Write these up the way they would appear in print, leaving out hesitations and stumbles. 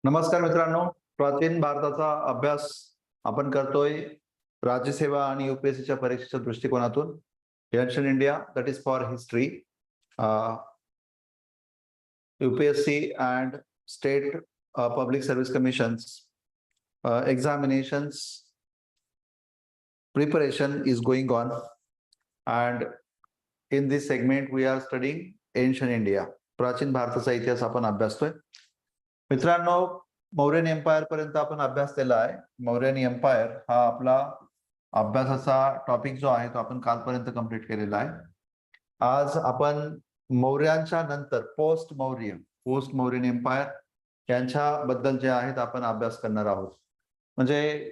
नमस्कार मित्रांनो, प्राचीन भारताचा अभ्यास आपण करतोय राज्यसेवा आणि UPSCच्या परीक्षेच्या दृष्टिकोनातून. Ancient India, that is for history. UPSC and state public service commissions examinations preparation is going on, and in this segment we are studying ancient India. प्राचीन भारताचा इतिहास आपण अभ्यासतोय. मित्रांनो, मौर्यन एम्पायर पर्यंत आपण अभ्यास केला आहे. मौर्यन एम्पायर हा आपला अभ्यासाचा टॉपिक जो आहे तो आपण कालपर्यंत कंप्लीट केलेला आहे. आज आपण मौर्यांच्या नंतर पोस्ट मौर्यन एम्पायर यांच्याबद्दल जे आहेत आपण अभ्यास करणार आहोत. म्हणजे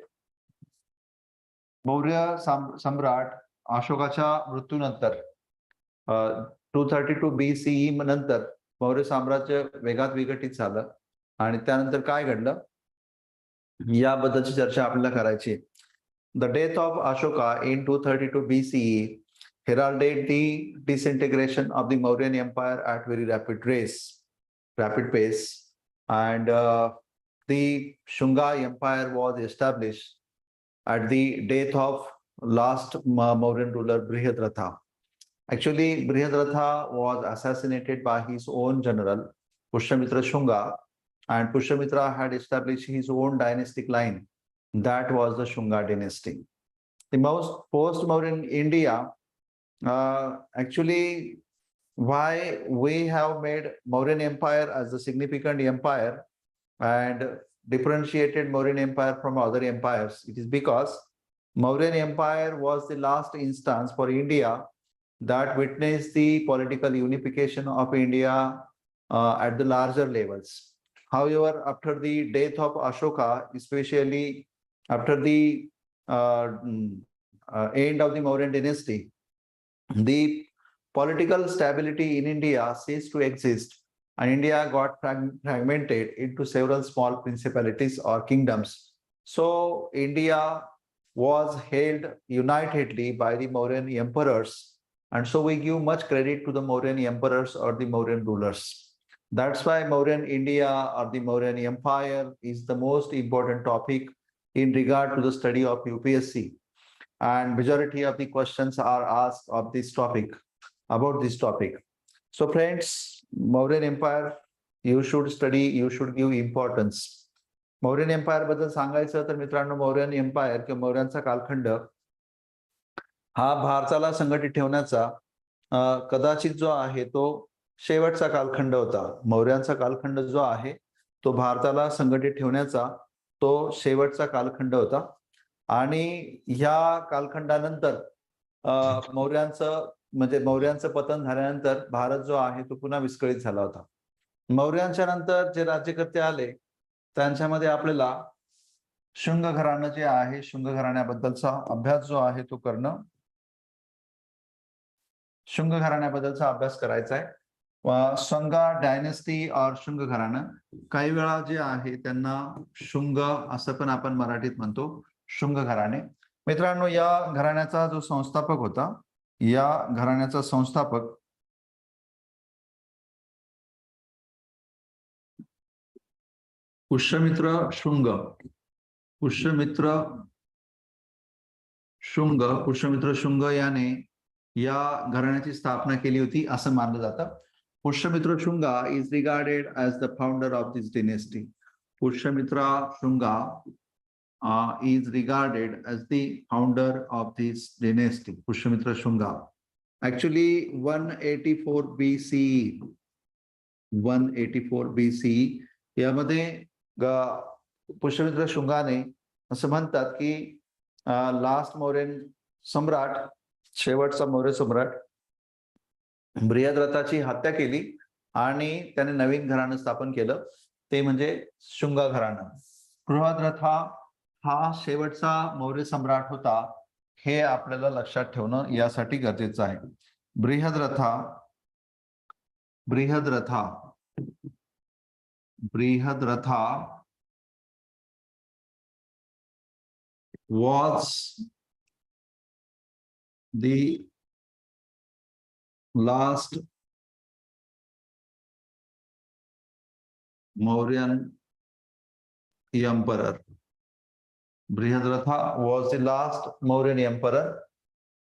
मौर्य सम्राट अशोकाच्या मृत्यूनंतर 232 BCE नंतर मौर्य साम्राज्य वेगात विघटित झालं आणि त्यानंतर काय घडलं याबद्दलची चर्चा आपल्याला करायची. The death of Ashoka in 232 BCE heralded the disintegration of the Mauryan Empire at very rapid pace, and the Shunga Empire was established at the death of last Mauryan ruler Brihadratha. Actually, Brihadratha was assassinated by his own general Pushyamitra Shunga, and Pushyamitra had established his own dynastic line. That was the Shunga dynasty. The most post-Mauryan India, actually, why we have made Mauryan Empire as a significant empire and differentiated Mauryan Empire from other empires, it is because Mauryan Empire was the last instance for India that witnessed the political unification of India at the larger levels. However, after the death of Ashoka, especially after the end of the Mauryan dynasty, the political stability in India ceased to exist, and India got fragmented into several small principalities or kingdoms. So India was held unitedly by the Mauryan emperors, and so we give much credit to the Mauryan emperors or the Mauryan rulers. That's why Mauryan India or the Mauryan Empire is the most important topic in regard to the study of UPSC. And majority of the questions are asked of this topic, about this topic. So friends, Mauryan Empire, you should study, you should give importance. Mauryan empire बद्दल सांगायचं तर मित्रांनो, Mauryan empire किंवा मौर्यांचा कालखंड हा भारताला संघटित ठेवण्याचा कदाचित जो आहे तो शेवटचा कालखंड होता. मौर्यांचा कालखंड जो आहे तो भारताला संघटित ठेवण्याचा तो शेवटचा कालखंड होता. आणि ह्या कालखंडानंतर मौर्यांचं पतन झाल्यानंतर भारत जो आहे तो पुन्हा विस्कळीत झाला होता. मौर्यांच्या नंतर जे राज्यकर्ते आले त्यांच्यामध्ये आपल्याला शुंग घराणं जे आहे, शुंग घराण्याबद्दलचा अभ्यास जो आहे तो करणं, शुंग घराण्याबद्दलचा अभ्यास करायचा आहे. संगा डायनेस्टी और शुंग घराणं, काही वेळा जे आहे त्यांना शुंग असं पण आपण मराठीत म्हणतो, शुंग घराणे. मित्रांनो, या घराण्याचा जो संस्थापक होता, या घराण्याचा संस्थापक पुष्यमित्र शुंग याने या घराण्याची स्थापना केली होती असं मानलं जातं. Pushyamitra Shunga is regarded as the founder of this dynasty. Pushyamitra Shunga is regarded as the founder of this dynasty, Pushyamitra Shunga. Actually, 184 BCE यामध्ये पुष्यमित्र शुंगाने असं म्हणतात की लास्ट मौर्यन सम्राट, शेवटचा मौर्य सम्राट बृहद्रथाची हत्या केली आणि त्याने नवीन घराणं स्थापन केलं, ते म्हणजे शुंगा घराणं. बृहद्रथा हा शेवटचा मौर्य सम्राट होता, हे आपल्याला लक्षात ठेवणं यासाठी गरजेचं आहे. बृहद्रथा was the last Mauryan emperor. Brihadrata was the last Mauryan emperor,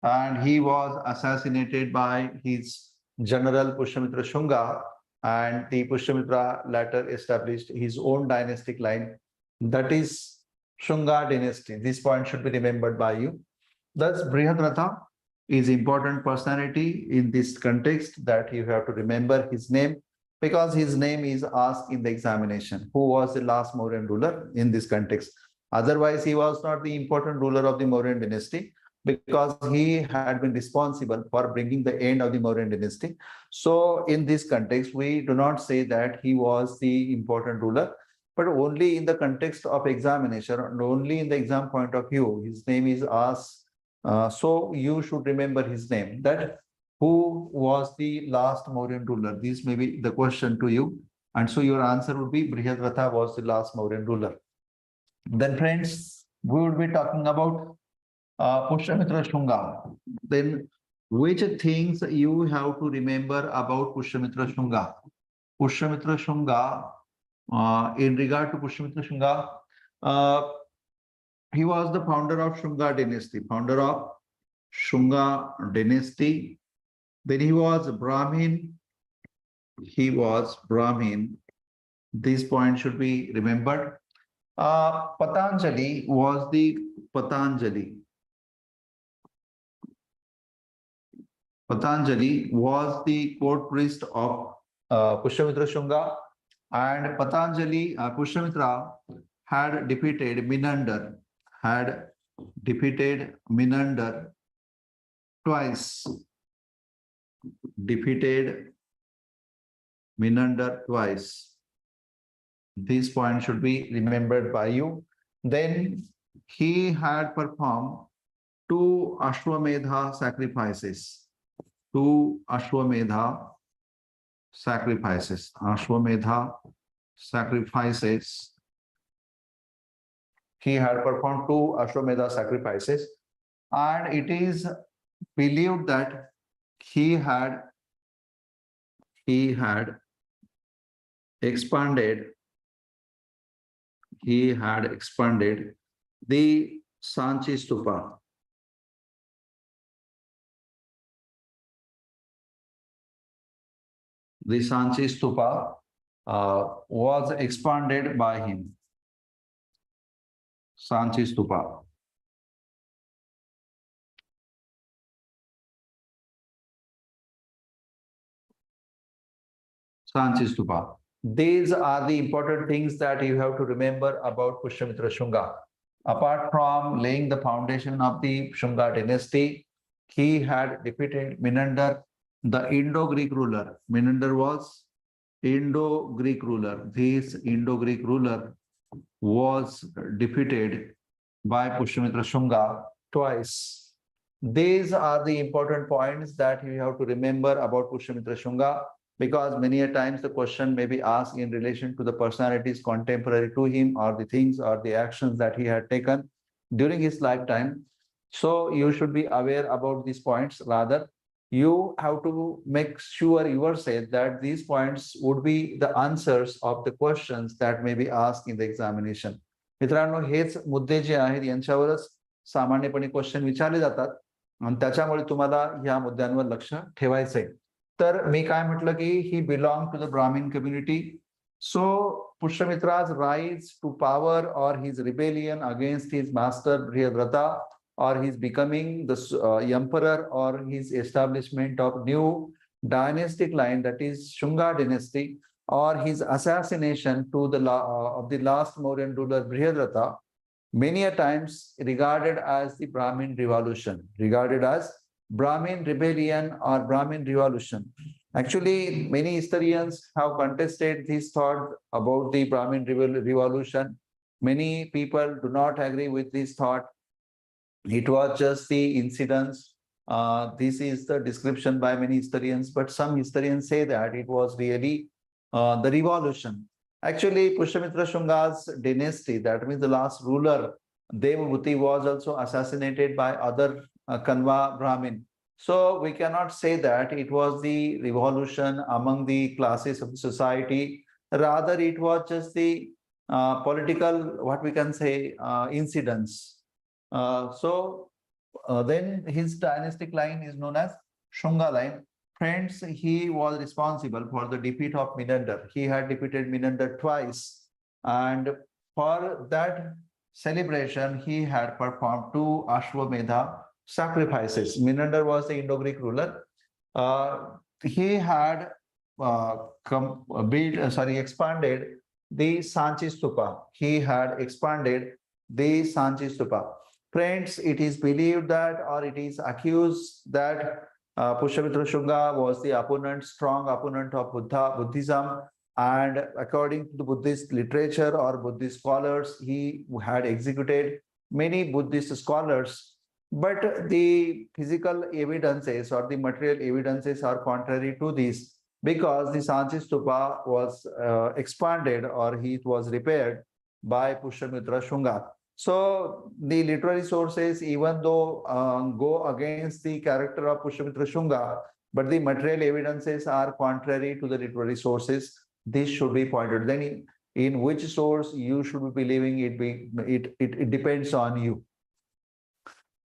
and he was assassinated by his general Pushyamitra Shunga, and the Pushyamitra later established his own dynastic line, that is Shunga dynasty. This point should be remembered by you. Thus, Brihadrata is important personality in this context that you have to remember his name, because his name is asked in the examination. Who was the last Mauryan ruler in this context? Otherwise, he was not the important ruler of the Mauryan dynasty, because he had been responsible for bringing the end of the Mauryan dynasty. So in this context, we do not say that he was the important ruler, but only in the context of examination and only in the exam point of view, his name is asked. So you should remember his name, that who was the last Mauryan ruler? This may be the question to you. And so your answer would be Brihadrata was the last Mauryan ruler. Then friends, we will be talking about Pushyamitra Shunga. Then which things you have to remember about Pushyamitra Shunga? Pushyamitra Shunga, in regard to Pushyamitra Shunga, he was the founder of Shunga dynasty, founder of Shunga dynasty. Then he was Brahmin. He was Brahmin. This point should be remembered. Patanjali was the Patanjali. Patanjali was the court priest of Pushyamitra Shunga, and Patanjali, Pushyamitra had defeated Menander, twice, defeated Menander twice. This point should be remembered by you. Then he had performed 2 Ashwamedha sacrifices. 2 Ashwamedha sacrifices. Ashwamedha sacrifices. He had performed 2 Ashwamedha sacrifices, and it is believed that he had expanded the Sanchi Stupa. The Sanchi Stupa was expanded by him. Sanchi Stupa. Sanchi Stupa. These are the important things that you have to remember about Pushyamitra Shunga. Apart from laying the foundation of the Shunga dynasty, he had defeated Menander, the Indo-Greek ruler. Menander was Indo-Greek ruler. This Indo-Greek ruler was defeated by Pushyamitra Shunga twice. These are the important points that you have to remember about Pushyamitra Shunga, because many a times the question may be asked in relation to the personalities contemporary to him, or the things or the actions that he had taken during his lifetime. So you should be aware about these points. Rather, you have to make sure yourself that these points would be the answers of the questions that may be asked in the examination. मित्रांनो, हेच मुद्दे जे आहेत यांच्यावरच सामान्यपणे question विचारले जातात, आणि त्याच्यामुळे तुम्हाला या मुद्द्यांवर लक्ष ठेवायचंय. तर मी काय म्हटलं की ही बिलॉंग टू द ब्राह्मण community. So Pushyamitra's rise to power, or his rebellion against his master Brihadrata, or his becoming the emperor, or his establishment of new dynastic line, that is Shunga dynasty, or his assassination to the of the last Mauryan ruler Brihadrata, many a times regarded as the Brahmin revolution, regarded as Brahmin rebellion or Brahmin revolution. Actually, many historians have contested this thought about the Brahmin revolution. Many people do not agree with this thought. It was just the incidents. This is the description by many historians, but some historians say that it was really the revolution. Actually, Pushyamitra Shunga's dynasty, that means the last ruler, Devabhuti, was also assassinated by other Kanva Brahmin. So we cannot say that it was the revolution among the classes of the society. Rather, it was just the political, what we can say, incidents. Then his dynastic line is known as Shunga line. Friends, he was responsible for the defeat of Menander. He had defeated Menander twice, and for that celebration, he had performed two Ashwamedha sacrifices. Menander was the Indo-Greek ruler. He had expanded the Sanchi Stupa. He had expanded the Sanchi Stupa. Friends, it is believed that, or it is accused that Pushyamitra Shunga was the strong opponent of Buddhism, and according to the Buddhist literature or Buddhist scholars, he had executed many Buddhist scholars. But the physical evidences or the material evidences are contrary to this, because the Sanchi Stupa was expanded, or it was repaired by Pushyamitra Shunga. So the literary sources, even though go against the character of Pushyamitra Shunga, but the material evidences are contrary to the literary sources. This should be pointed. Then in which source you should be believing, it depends on you.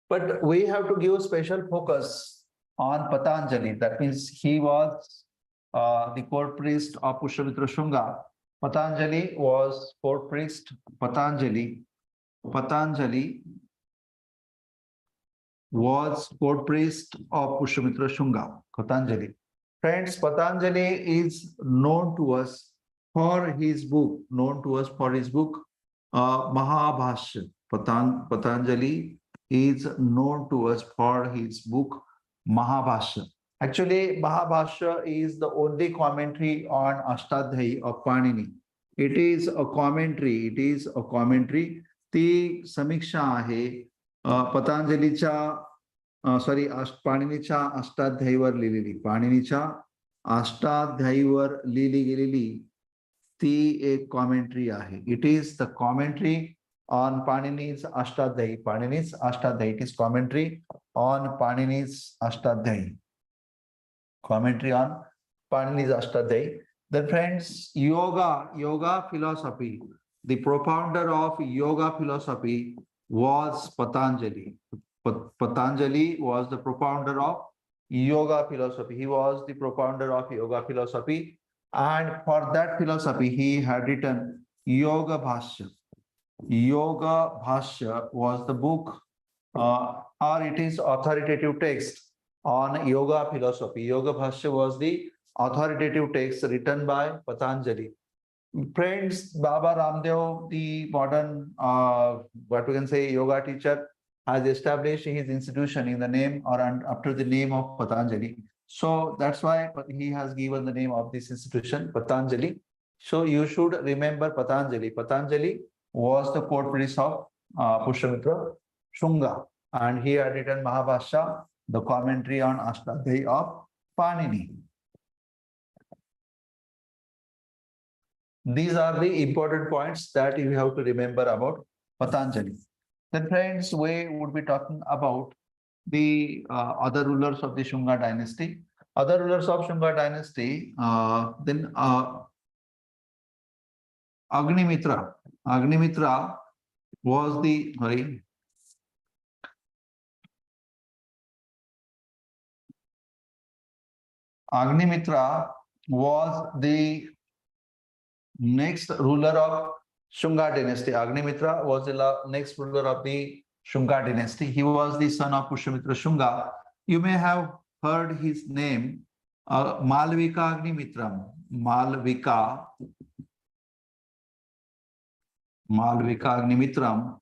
But we have to give special focus on Patanjali. That means he was the court priest of Pushyamitra Shunga. Patanjali was court priest. Patanjali was court priest of Pushyamitra Shunga. Patanjali. Friends, Patanjali is known to us for his book, Mahabhashya. Patanjali is known to us for his book, Mahabhashya. Actually, Mahabhashya is the only commentary on Ashtadhyayi of Panini. It is a commentary. ती समीक्षा आहे पतंजलीच्या पाणिनीच्या अष्टाध्यायीवर लिहिली गेलेली ती एक commentary आहे. It is the commentary on Panini's Ashtadhyayi. It is commentary on Panini's Ashtadhyayi. Then friends, yoga philosophy. The propounder of yoga philosophy was Patanjali. Patanjali was the propounder of yoga philosophy. He was the propounder of yoga philosophy, and for that philosophy he had written Yoga Bhashya. Yoga Bhashya was the book, or it is authoritative text on yoga philosophy. Yoga Bhashya was the authoritative text written by Patanjali. Friends, Baba Ramdev, the modern, what we can say, yoga teacher, has established his institution in the name or after the name of Patanjali. So that's why he has given the name of this institution, Patanjali. So you should remember Patanjali. Patanjali was the court priest of Pushyamitra Shunga, and he had written Mahabhashya, the commentary on Ashtadhyayi of Panini. These are the important points that you have to remember about Patanjali. Then friends, we would be talking about the other rulers of the Shunga dynasty. Other rulers of Shunga dynasty, then Agnimitra. Agnimitra was the, Agnimitra was the next ruler of Shunga dynasty. Agnimitra was the next ruler of the Shunga dynasty. He was the son of Pushyamitra Shunga. You may have heard his name, Malvika Agnimitram. Malvika Agnimitram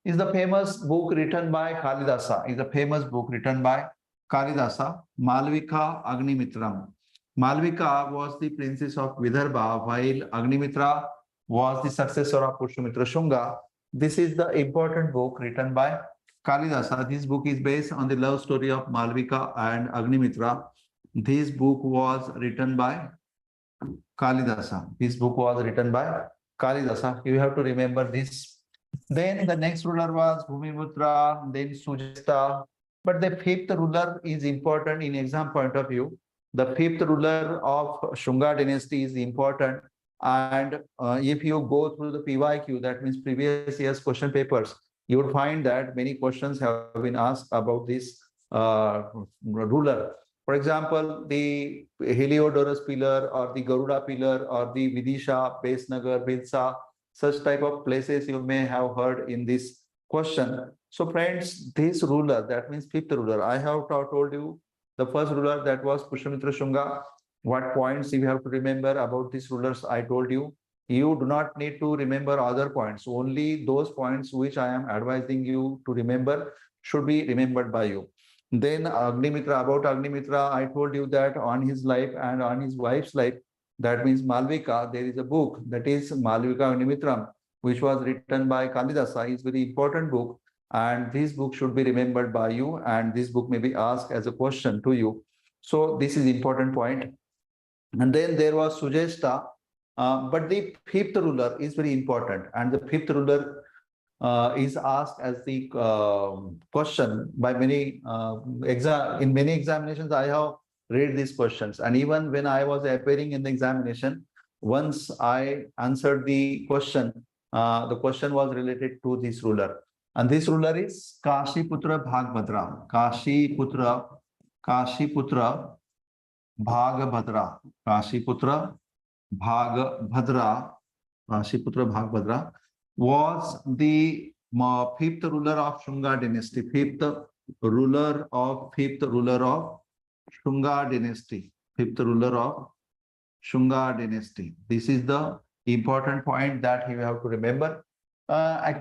is the famous book written by Kalidasa. Malvika Agnimitram. Malvika was the princess of Vidarbha, while Agnimitra was the successor of Pushyamitra Shunga. This is the important book written by Kalidasa. This book is based on the love story of Malvika and Agnimitra. This book was written by Kalidasa. You have to remember this. Then the next ruler was Bhumiputra, then Sujata. But the fifth ruler is important in exam point of view. The fifth ruler of Shunga dynasty is important. And if you go through the PYQ, that means previous year's question papers, you would find that many questions have been asked about this ruler. For example, the Heliodorus pillar or the Garuda pillar or the Vidisha, Besnagar, Bhilsa, such type of places you may have heard in this question. So friends, this ruler, that means fifth ruler, I have told you the first ruler, that was Pushyamitra Shunga. What points you have to remember about these rulers, I told you. You do not need to remember other points. Only those points which I am advising you to remember should be remembered by you. Then Agnimitra, about Agnimitra, I told you that on his life and on his wife's life, that means Malvika, there is a book, that is Malvika Agnimitram, which was written by Kalidasa. It's a very important book, and this book should be remembered by you, and this book may be asked as a question to you. So this is important point. And then there was Sujeshta, but the fifth ruler is very important, and the fifth ruler is asked as the question by many in many examinations. I have read these questions, and even when I was appearing in the examination, once I answered the question was related to this ruler, and this ruler is Kashiputra Bhagbhadra. Kashiputra Bhagbhadra. Kashiputra Bhagbhadra. Kashiputra Bhagbhadra was the fifth ruler of Shunga dynasty. Fifth ruler of Shunga dynasty. Fifth ruler of Shunga dynasty. This is the important point that you have to remember.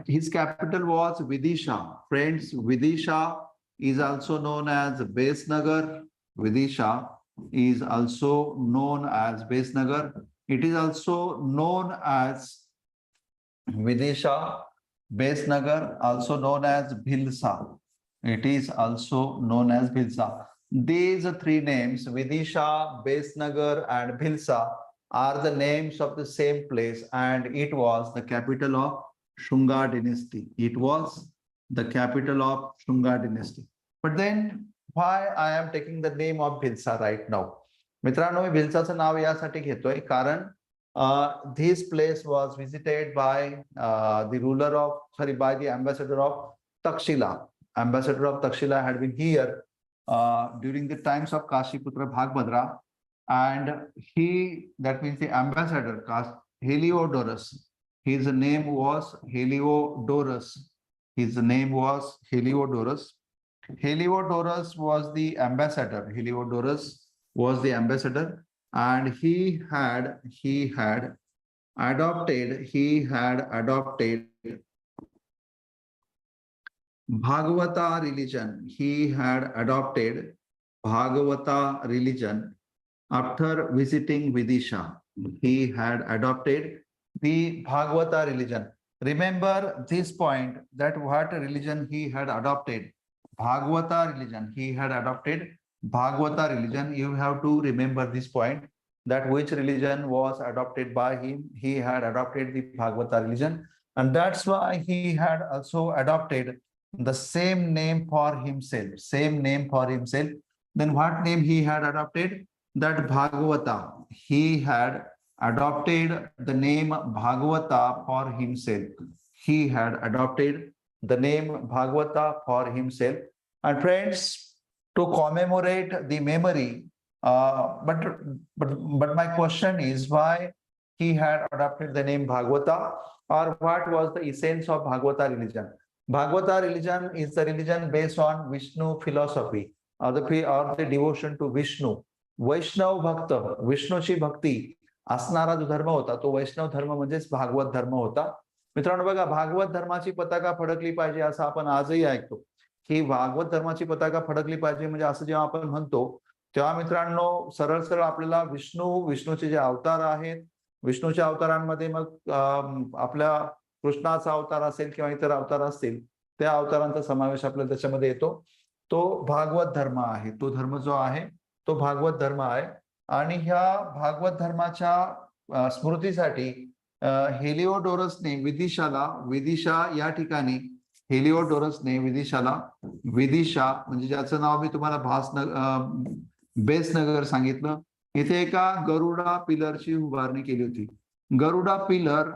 His capital was Vidisha. Friends, Vidisha is also known as Besnagar. Vidisha is also known as Besnagar. It is also known as Vidisha, Besnagar, also known as Bhilsa. It is also known as Bhilsa. These three names, Vidisha, Besnagar, and Bhilsa, are the names of the same place, and it was the capital of Shunga dynasty. It was the capital of Shunga dynasty. But then, why I am taking the name of Bhilsa right now? मित्रांनो, मी भिलसाचं नाव यासाठी घेतोय कारण this place was visited by by the ambassador of Takshila. Ambassador of Takshila had been here during the times of Kashiputra Bhagbhadra, and that means the ambassador, Heliodorus. His name was Heliodorus. His name was Heliodorus. Heliodorus was the ambassador. Heliodorus was the ambassador, and he had adopted Bhagavata religion. He had adopted Bhagavata religion after visiting Vidisha. He had adopted the Bhagavata religion. Remember this point, that what religion he had adopted? Bhagavata religion. He had adopted Bhagavata religion. You have to remember this point, that which religion was adopted by him. He had adopted the Bhagavata religion, and that's why he had also adopted the same name for himself. Same name for himself. Then what name he had adopted? That Bhagavata. He had adopted the name Bhagavata for himself. He had adopted the name Bhagavata for himself. And friends, to commemorate the memory, but my question is, why he had adopted the name Bhagavata, or what was the essence of Bhagavata religion? Bhagavata religion is the religion based on Vishnu philosophy, or the devotion to Vishnu. वैष्णव भक्त, विष्णूची भक्ती असणारा जो धर्म होता तो वैष्णव धर्म म्हणजेच भागवत धर्म होता. मित्रांनो बघा, भागवत धर्माची पताका फडकली पाहिजे असं आपण आजही ऐकतो की भागवत धर्माची पताका फडकली पाहिजे. म्हणजे असं जेव्हा आपण म्हणतो तेव्हा मित्रांनो सरळ सरळ आपल्याला विष्णूचे जे अवतार आहेत, विष्णूच्या अवतारांमध्ये मग आपल्या कृष्णाचा अवतार असेल किंवा इतर अवतार असतील, त्या अवतारांचा समावेश आपल्याला त्याच्यामध्ये येतो. तो भागवत धर्म आहे. तो धर्म जो आहे तो भागवत धर्म आहे. आणि ह्या भागवत धर्माच्या स्मृतीसाठी हेलिओडोरसने विदिशा या ठिकाणी हेलिओडोरसने विदिशा म्हणजे ज्याचं नाव मी तुम्हाला बेसनगर सांगितलं. इथे एका गरुडा पिलरची उभारणी केली होती. Garuda pillar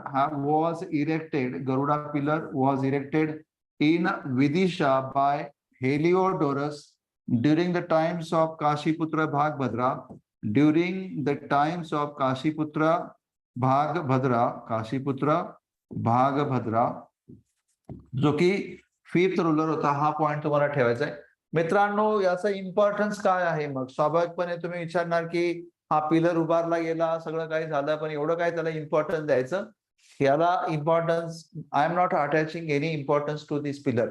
was erected in Vidisha by Heliodorus during the times of Kashiputra Bhagabhadra जो की 5th रूलर होता. हा पॉइंट तुम्हाला ठेवायचा आहे. मित्रांनो, याचा इम्पॉर्टन्स काय आहे? मग स्वाभाविकपणे तुम्ही विचारणार की हा पिलर उभारला गेला, सगळं काही झालं, पण एवढं काय त्याला इम्पॉर्टन्स द्यायचं? याला importance, I am not attaching any importance to this pillar,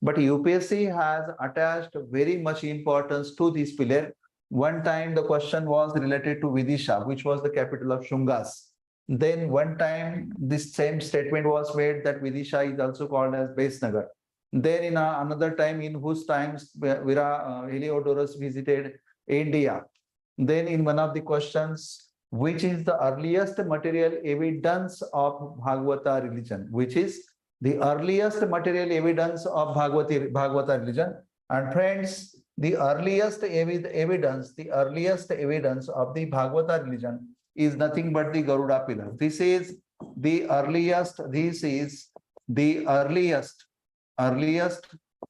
but UPSC has attached very much importance to this pillar. One time the question was related to Vidisha, which was the capital of Shungas. Then one time this same statement was made that Vidisha is also called as Besnagar. Then in another time, in whose times Heliodorus visited India. Then in one of the questions, which is the earliest material evidence of Bhagavata religion, which is the earliest material evidence of Bhagavata religion. And friends, the earliest evidence of the Bhagavata religion is nothing but the Garuda pillar. This is the earliest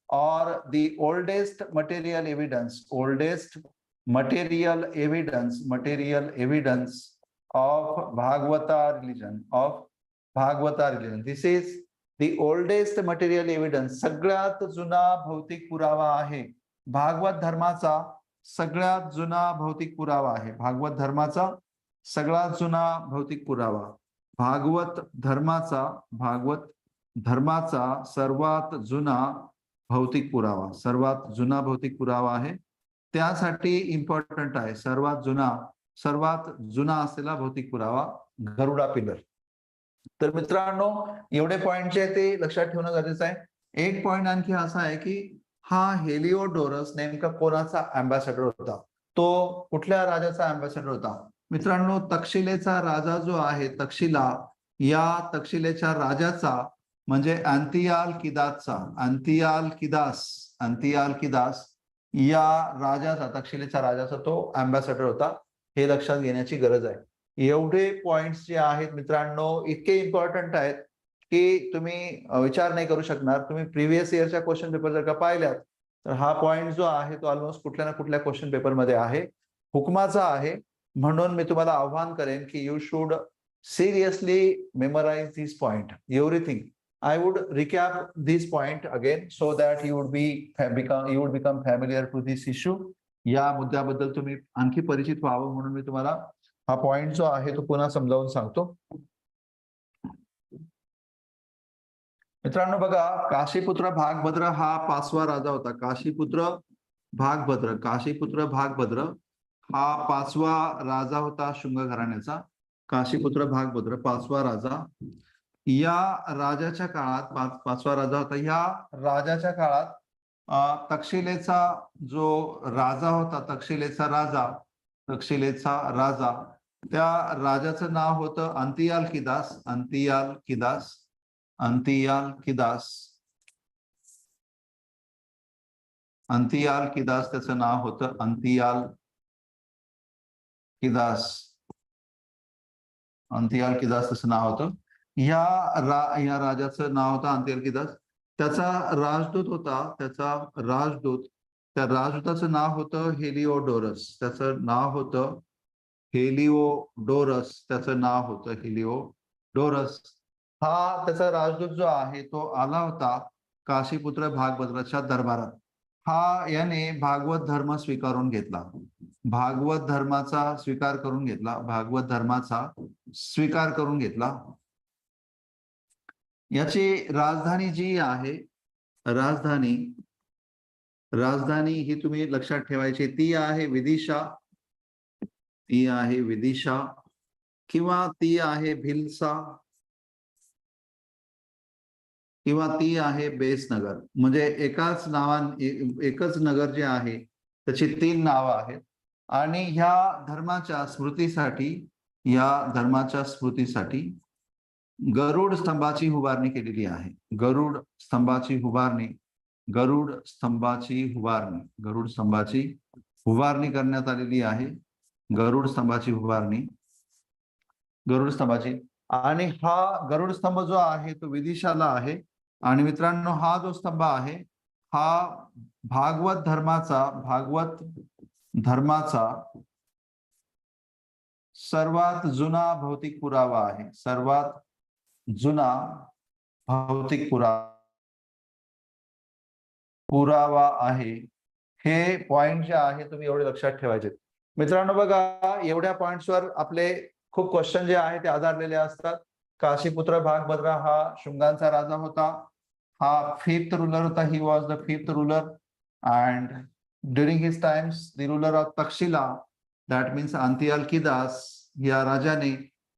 or the oldest material evidence of Bhagavata religion. This is the oldest material evidence. सगळ्यात जुना भौतिक पुरावा आहे भागवत धर्माचा. सगळ्यात जुना भौतिक पुरावा आहे भागवत धर्माचा. सगळ्यात जुना भौतिक पुरावा भागवत धर्माचा सर्वात जुना भौतिक पुरावा आहे. त्यासाठी इम्पॉर्टंट आहे सर्वात जुना असलेला भौतिक पुरावा गरुडा पिलर. तर मित्रांनो, एवढे पॉइंट जे ते लक्षात ठेवणं गरजेचं आहे. एक पॉइंट आणखी असा आहे की हा हेलिओडोरस नेमका कोणाचा अँबॅसेडर होता? तो कुठल्या राजाचा अँबॅसेडर होता? मित्रांनो, तक्षशिलेचा राजा जो आहे, तक्षशिलेच्या राजाचा म्हणजे अंतियाल किदास या राजाचा, तक्षशिलेच्या राजाचा तो अँबॅसेडर होता. हे लक्षात घेण्याची गरज आहे. एवढे पॉइंट्स जे आहेत मित्रांनो, इतके इम्पॉर्टंट आहेत की तुम्ही विचार नाही करू शकणार. तुम्ही प्रिव्हियस इयरच्या क्वेश्चन पेपर जर का पाहिल्यात तर हा पॉइंट जो आहे तो ऑलमोस्ट कुठल्या ना कुठल्या क्वेश्चन पेपर मध्ये आहे, हुकमाचा आहे. म्हणून मी तुम्हाला आव्हान करेन की you should seriously memorise this point, everything. I would recap this point again so that you would become familiar to this issue. या मुद्द्याबद्दल तुम्ही आणखी परिचित व्हावं म्हणून मी तुम्हाला हा पॉइंट जो आहे तो पुन्हा समजावून सांगतो. मित्रांनो बघा, काशीपुत्र भागभद्र हा 5वा राजा होता. काशीपुत्र भागभद्र हा 5वा राजा होता शुंग घराण्याचा. काशीपुत्र भागभद्र 5वा राजा. या राजाच्या काळात 5वा राजा होता. या राजाच्या काळात तक्षशिलेचा जो राजा होता, तक्षशिलेचा राजा, त्या राजाचं नाव होतं अंतियाल किदास. त्याचं नाव होतं अंतियाल किदास त्याचं नाव होतं. या राजाचं नाव होतं अंतियाल किदास. त्याचा राजदूत होता, त्या राजदूताचं नाव होतं हेलिओडोरस. त्याचं नाव होतं हेलिओडोरस. हा त्याचा राजदूत जो आहे तो आला होता काशीपुत्र भागभद्राच्या दरबारात. याने भागवत धर्म स्वीकारून घेतला. भागवत धर्माचा स्वीकार करून घेतला. याची राजधानी जी आहे, राजधानी ही तुम्ही लक्षात ठेवायची. ती आहे विदिशा किंवा ती आहे भिल्सा किंवा ती आहे बेसनगर. म्हणजे एकच नगर जे आहे त्याची 3 नावं आहेत. आणि ह्या धर्माच्या स्मृतीसाठी गरुड स्तंभाची उभारणी केलेली आहे. गरुड स्तंभाची उभारणी करण्यात आलेली आहे, गरुड स्तंभाची उभारणी, गरुड स्तंभाची. आणि हा गरुड स्तंभ जो आहे तो विदिशाला आहे. आणि मित्रांनो, हा जो स्तंभ आहे हा भागवत धर्माचा सर्वात जुना भौतिक पुरावा आहे, सर्वात जुना भौतिक पुरावा आहे. हे पॉइंट जे आहे तुम्ही एवढे लक्षात ठेवायचे. मित्रांनो बघा, एवढ्या पॉइंट्सवर आपले खूप क्वेश्चन जे आहे ते आधारलेले असतात. काशीपुत्र भागभद्रा हा शुंगांचा राजा होता, हा फिफ्थ रूलर होता, he was the fifth ruler. And during his times the ruler of Taxila, that means Antialcidas या राजाने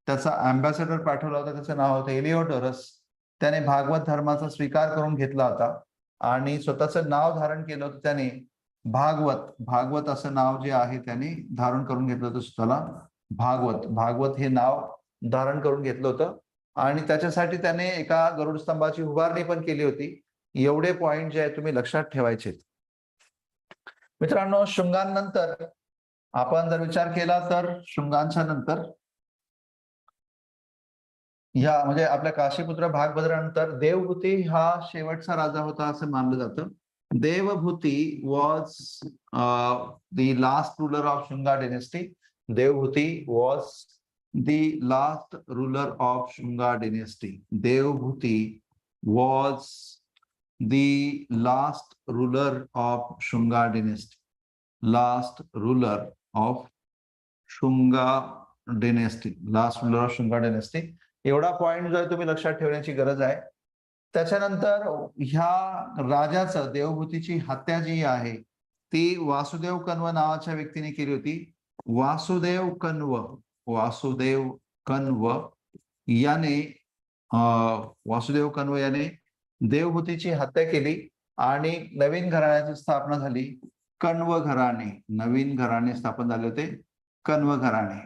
त्याचा अँबॅसेडर पाठवला होता, त्याचं नाव होतं एलिओडोरस. त्याने भागवत धर्माचा स्वीकार करून घेतला होता आणि स्वतःचं नाव धारण केलं होतं त्याने, भागवत असं नाव जे आहे त्याने धारण करून घेतलं होतं स्वतःला, भागवत हे नाव धारण करून घेतलं होतं. आणि त्याच्यासाठी त्याने एका गरुड स्तंभाची उभारणी पण केली होती. एवढे पॉइंट जे आहे तुम्ही लक्षात ठेवायचे. मित्रांनो, शुंगांनंतर आपण जर विचार केला तर शुंगांच्या नंतर या म्हणजे आपल्या काशीपुत्र भागभद्रानंतर देवभूती हा शेवटचा राजा होता असं मानलं जातं. Devabhuti was the last ruler of Shunga dynasty. Devabhuti was the last ruler of Shunga dynasty. Devabhuti was the last ruler of Shunga dynasty. Last ruler of Shunga dynasty. Last ruler of Shunga dynasty. एवढा पॉइंट जो आहे तुम्ही लक्षात ठेवण्याची गरज आहे. त्याच्यानंतर ह्या राजाचं, देवभूतीची हत्या जी आहे ती वासुदेव कण्व नावाच्या व्यक्तीने केली होती. वासुदेव कण्व याने देवभूतीची हत्या केली आणि नवीन घराण्याची स्थापना झाली, कण्व घराणे. नवीन घराणे स्थापन झाले होते, कण्व घराणे.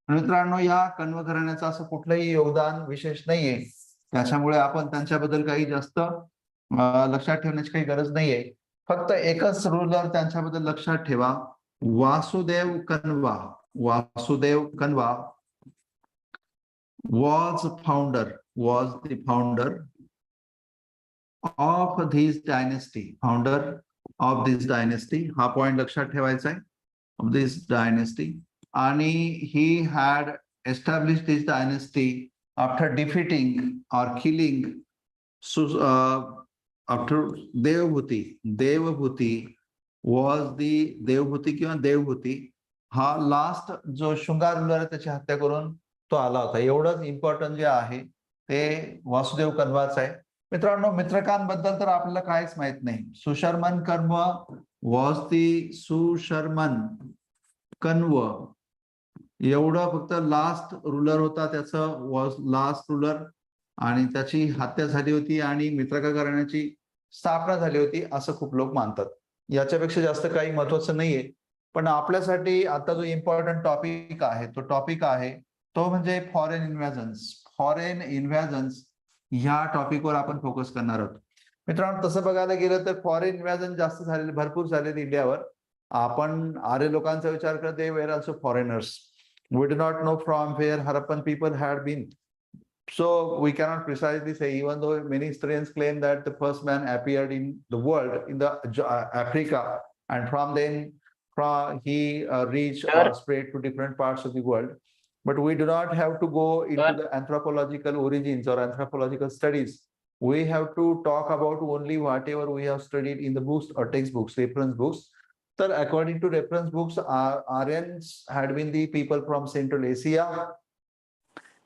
मित्रांनो, या कण्व घराण्याचं असं कुठलंही योगदान विशेष नाहीये, त्याच्यामुळे आपण त्यांच्याबद्दल काही जास्त लक्षात ठेवण्याची काही गरज नाहीये. फक्त एकच रूलर त्यांच्याबद्दल लक्षात ठेवा, Vasudeva Kanva was the founder of this dynasty. हा पॉइंट लक्षात ठेवायचा आहे, of this dynasty. आणि he had established this dynasty after defeating or killing after देवभूती हा लास्ट जो शुंगा रूलर आहे त्याची हत्या करून तो आला होता. एवढंच इम्पॉर्टंट जे आहे ते वासुदेव कण्वाच आहे. मित्रांनो, मित्रकांबद्दल तर आपल्याला काहीच माहित नाही. सुशर्मन कण्व एवढं फक्त लास्ट रूलर होता, त्याचं वॉज लास्ट रूलर, आणि त्याची हत्या झाली होती आणि मित्रका घराण्याची स्थापना झाली होती असं खूप लोक मानतात. याच्यापेक्षा जास्त काही महत्वाचं नाहीये. पण आपल्यासाठी आता जो इम्पॉर्टंट टॉपिक आहे तो म्हणजे फॉरेन इन्व्हॅजन्स. ह्या टॉपिकवर आपण फोकस करणार आहोत. मित्रांनो, तसं बघायला गेलं तर फॉरेन इन्व्हॅजन जास्त झालेले, भरपूर झालेले इंडियावर. आपण आर्य लोकांचा विचार करते, were also foreigners. We do not know from where Harappan people had been. So we cannot precisely say, even though many historians claim that the first man appeared in the world, in the Africa, and from then he reached or spread to different parts of the world. But we do not have to go into the anthropological origins or anthropological studies. We have to talk about only whatever we have studied in the books or textbooks, reference books. So according to reference books, Aryans had been the people from Central Asia.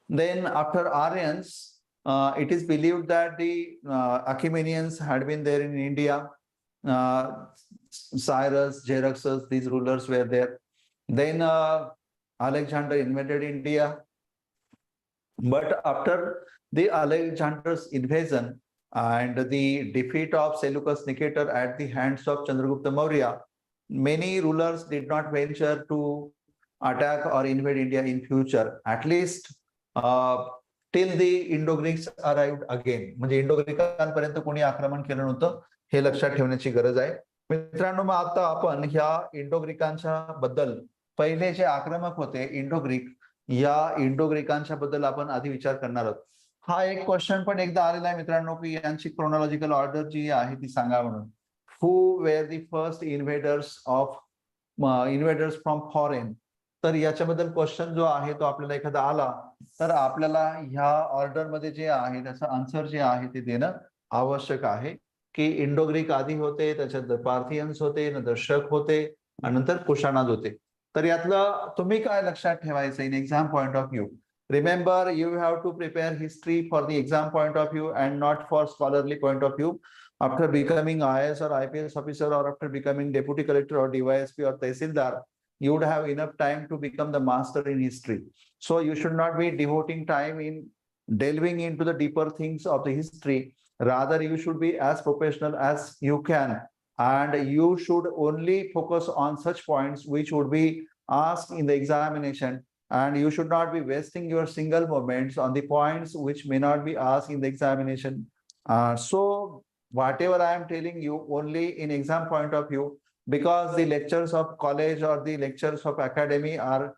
Then after Aryans, it is believed that the Achaemenians had been there in India. Cyrus, Xerxes, these rulers were there. Then Alexander invaded India. But after the Alexander's invasion and the defeat of Seleucus Nicator at the hands of Chandragupta Maurya, many rulers did not venture to attack or invade India in future, at least till the Indo-Greeks arrived again. म्हणजे Indo ग्रीकांपर्यंत कोणी आक्रमण केलं नव्हतं, हे लक्षात ठेवण्याची गरज आहे. मित्रांनो, मग आता आपण ह्या इंडो ग्रीकांच्या बद्दल पहिले जे आक्रमक होते इंडो ग्रीक, या इंडो ग्रीकांच्या बद्दल आपण आधी विचार करणार आहोत. हा एक क्वेश्चन पण एकदा आलेला आहे मित्रांनो, की यांची क्रोनॉलॉजिकल ऑर्डर जी आहे ती सांगा म्हणून. Who were the first invaders from foreign. तर याच्याबद्दल क्वेश्चन जो आहे तो आपल्याला एखादा आला तर आपल्याला ह्या ऑर्डरमध्ये जे आहे त्याचं आन्सर जे आहे ते देणं आवश्यक आहे. की इंडो ग्रीक आधी होते, त्याच्यात पार्थियन्स होते, नंतर शक होते आणि नंतर कुशाणाज होते. तर यातलं तुम्ही काय लक्षात ठेवायचं in exam point of view. Remember, you have to prepare history for the exam point of view and not for scholarly point of view. After becoming IAS or IPS officer, or after becoming deputy collector or DYSP or tehsildar, you would have enough time to become the master in history. So you should not be devoting time in delving into the deeper things of the history. Rather, you should be as professional as you can, and you should only focus on such points which would be asked in the examination, and you should not be wasting your single moments on the points which may not be asked in the examination. So whatever I am telling you only in exam point of view, because the lectures of college or the lectures of academy are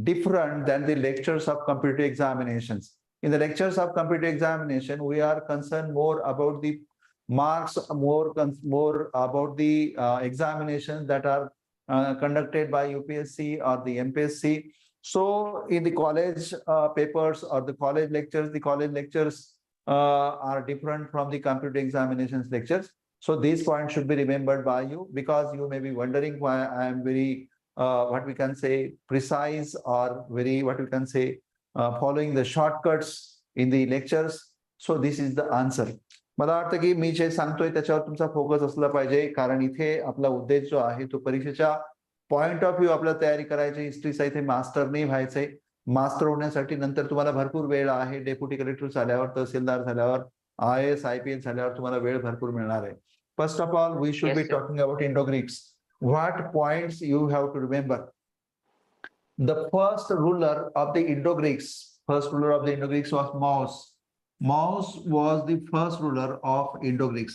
different than the lectures of competitive examinations. In the lectures of competitive examination, we are concerned more about the marks, more about the examinations that are conducted by UPSC or the MPSC. So in the college papers or the college lectures are different from the computer examinations lectures. So these points should be remembered by you, because you may be wondering why I am very what we can say precise, or very what we can say following the shortcuts in the lectures. So this is the answer. मला वाटतं की मी जे सांगतोय त्याच्यावर तुमचा focus असला पाहिजे, कारण इथे आपला उद्देश जो आहे तो परीक्षेच्या पॉइंट ऑफ व्ह्यू आपल्याला तयारी करायची. हिस्ट्रीचा इथे मास्टर नाही व्हायचंय. मास्टर होण्यासाठी नंतर तुम्हाला भरपूर वेळ आहे. डेप्युटी कलेक्टर झाल्यावर, तहसीलदार झाल्यावर, IAS IPS झाल्यावर तुम्हाला वेळ भरपूर मिळणार आहे. First of all we should be talking about Indo Greeks. What points you have to remember. The first ruler of the Indo Greeks, first ruler of the Indo Greeks was Maus. Maus was the first ruler of Indo Greeks.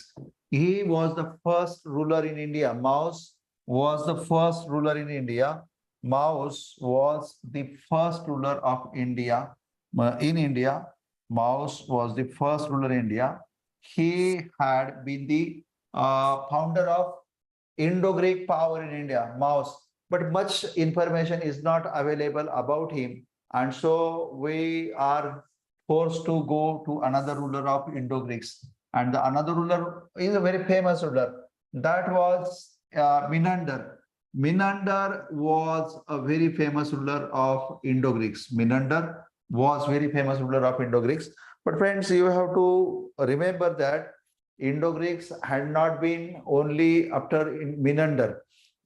He was the first ruler in India. Maus was the first ruler in India. Maus was the first ruler of India. In India, Maus was the first ruler in India. He had been the founder of Indo-Greek power in India, Maus. But much information is not available about him. And so we are forced to go to another ruler of Indo-Greeks. And the another ruler is a very famous ruler. That was Menander. Menander was a very famous ruler of Indo-Greeks. Menander was very famous ruler of Indo-Greeks. But friends, you have to remember that Indo-Greeks had not been only after Menander,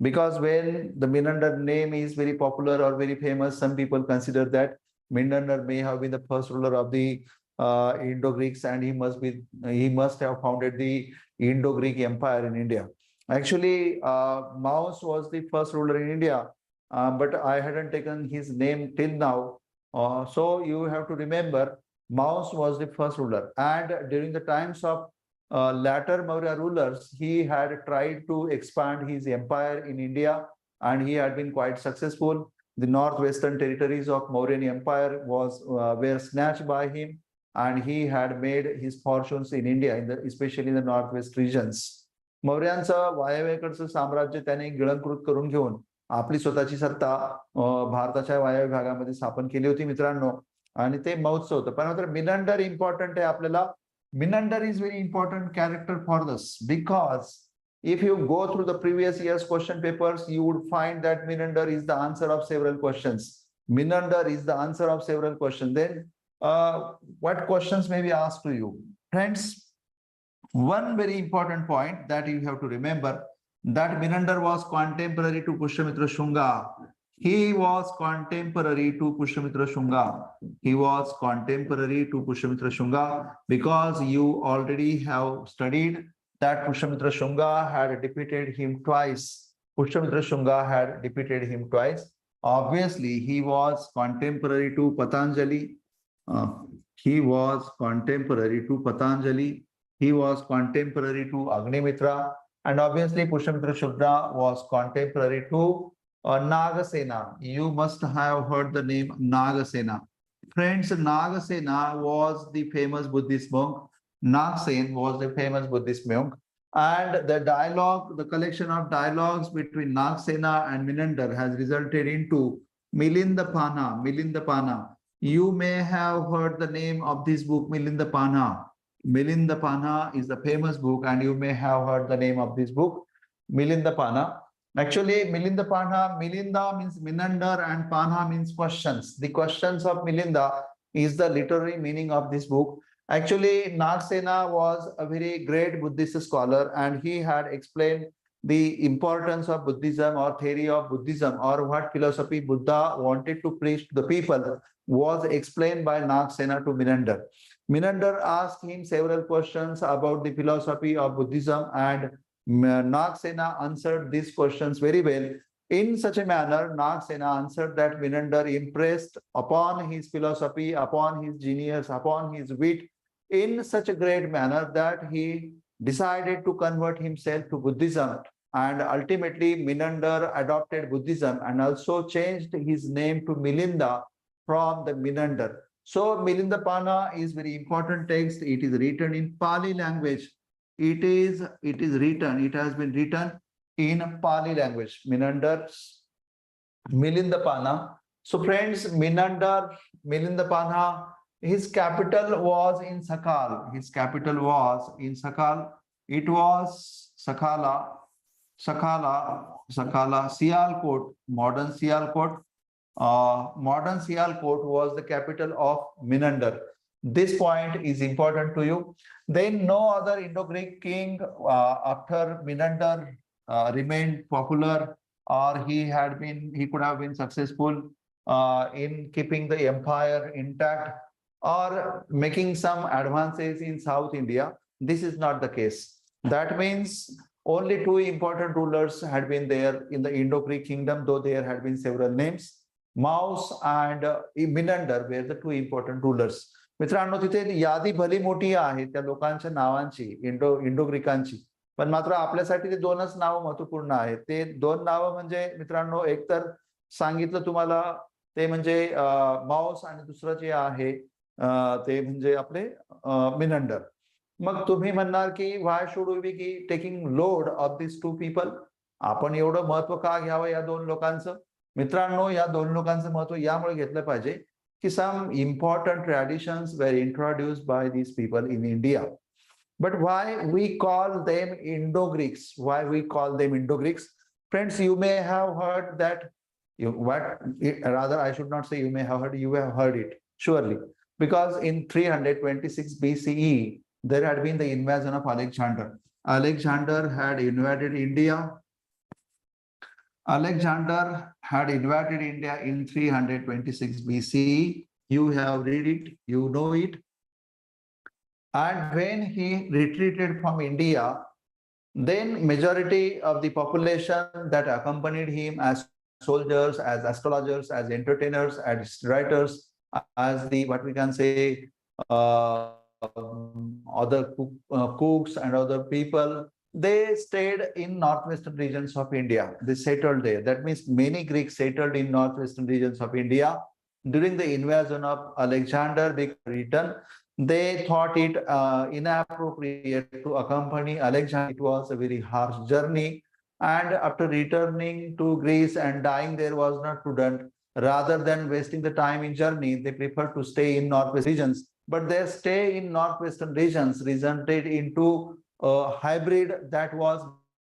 because when the Menander name is very popular or very famous, some people consider that Menander may have been the first ruler of the Indo-Greeks, and he must have founded the Indo-Greek Empire in India. Actually, Maus was the first ruler in India, but I hadn't taken his name till now. So you have to remember, Maus was the first ruler, and during the times of latter Maurya rulers, he had tried to expand his empire in India, and he had been quite successful. The northwestern territories of Mauryan Empire were snatched by him, and he had made his fortunes in India, especially in the northwest regions. मौर्यांचं वायव्येकडचं साम्राज्य त्याने गिळंकृत करून घेऊन आपली स्वतःची सत्ता भारताच्या वायव्य भागामध्ये स्थापन केली होती मित्रांनो, आणि ते मौजचं होतं. पण मात्र मिनंडर इम्पॉर्टंट आहे आपल्याला. Menander is very important character for this, because if you go through the previous year's question papers, you would find that Menander is the answer of several questions. Menander is the answer of several questions. Then what questions may be asked to you? Friends, one very important point that you have to remember, that Menander was contemporary to Pushyamitra Shunga. He was contemporary to Pushyamitra Shunga. He was contemporary to Pushyamitra Shunga, because you already have studied that Pushyamitra Shunga had defeated him twice. Pushyamitra Shunga had defeated him twice. Obviously, he was contemporary to Patanjali. He was contemporary to Patanjali. He was contemporary to Agnimitra. And obviously, Pushyamitra Shudra was contemporary to Nagasena. You must have heard the name Nagasena. Friends, Nagasena was the famous Buddhist monk. Nagsen was the famous Buddhist monk. And the dialogue, the collection of dialogues between Nagsena and Menander has resulted into Milindapana. Milindapana. You may have heard the name of this book, Milindapana. Milindapana is the famous book, and you may have heard the name of this book, Milindapana. Actually, Milindapana, Milinda means Menander and Pana means questions. The questions of Milinda is the literary meaning of this book. Actually, Nagsena was a very great Buddhist scholar, and he had explained the importance of Buddhism or theory of Buddhism or what philosophy Buddha wanted to preach to the people was explained by Nagsena to Menander. Menander asked him several questions about the philosophy of Buddhism, and Nagsena answered these questions very well. In such a manner, Nagsena answered that Menander impressed upon his philosophy, upon his genius, upon his wit in such a great manner that he decided to convert himself to Buddhism. And ultimately, Menander adopted Buddhism and also changed his name to Milinda from the Menander. So Milindapana is very important text. It is written in Pali language. It has been written in Pali language. Milindapana. So friends, Milindapana, his capital was in Sakal. His capital was in Sakal. It was Sakala, Sialkot, modern Sialkot. Modern Sialkot was the capital of Menander. This point is important to you. Then no other Indo-Greek king after Menander remained popular, or he could have been successful in keeping the empire intact or making some advances in South India. This is not the case. That means only two important rulers had been there in the Indo-Greek kingdom, though there had been several names. Maus and Menander were the two important rulers. मित्रांनो, तिथे यादी भली मोठी आहे त्या लोकांच्या नावांची, Indo ग्रीकांची, पण मात्र आपल्यासाठी ते दोनच नाव महत्वपूर्ण आहेत. ते दोन नाव म्हणजे मित्रांनो, एक तर सांगितलं तुम्हाला ते म्हणजे माउस, आणि दुसरं जे आहे ते म्हणजे आपले मिनंडर. मग तुम्ही म्हणणार की why should we be taking load of this to people? आपण एवढं महत्व का घ्यावं या दोन लोकांचं? मित्रांनो, या दोन लोकांचं महत्व यामुळे घेतलं पाहिजे की some important traditions were introduced by these people in India. But why we call them Indo-Greeks? Why we call them Indo-Greeks? Friends, you may have heard that, rather I should not say you may have heard, you have heard it, surely. Because in 326 BCE, there had been the invasion of Alexander. Alexander had invaded India. Alexander had invaded India in 326 BCE. You have read it, you know it. And when he retreated from India, then majority of the population that accompanied him as soldiers, as astrologers, as entertainers, as writers, as the, what we can say, other cooks and other people, they stayed in northwestern regions of India. They settled there. That means many Greeks settled in northwestern regions of India. During the invasion of Alexander, they returned. They thought it inappropriate to accompany Alexander. It was a very harsh journey. And after returning to Greece and dying there was not prudent. Rather than wasting the time in journey, they preferred to stay in northwest regions. But their stay in northwestern regions resulted into a hybrid that was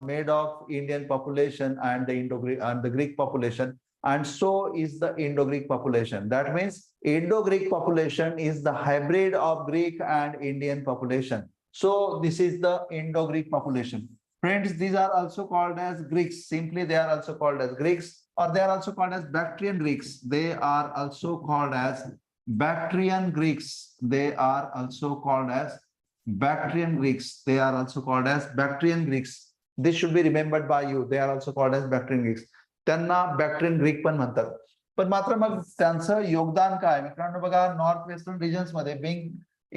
made of Indian population and the Indo-Greek and the Greek population, and so is the Indo-Greek population. That means Indo-Greek population is the hybrid of Greek and Indian population. So this is the Indo-Greek population. Friends, these are also called as Greeks. Simply, they are also called as Greeks, or they are also called as Bactrian Greeks. They are also called as Bactrian Greeks. They are also called as Bactrian Greeks. They are also called as Bactrian Greeks. This should be remembered by you. They are also called as Bactrian Greeks. त्यांना Bactrian Greek पण म्हणतात. पण मात्र मग त्यांचं योगदान काय? मित्रांनो बघा, नॉर्थ वेस्टर्न रिजन्स मध्ये being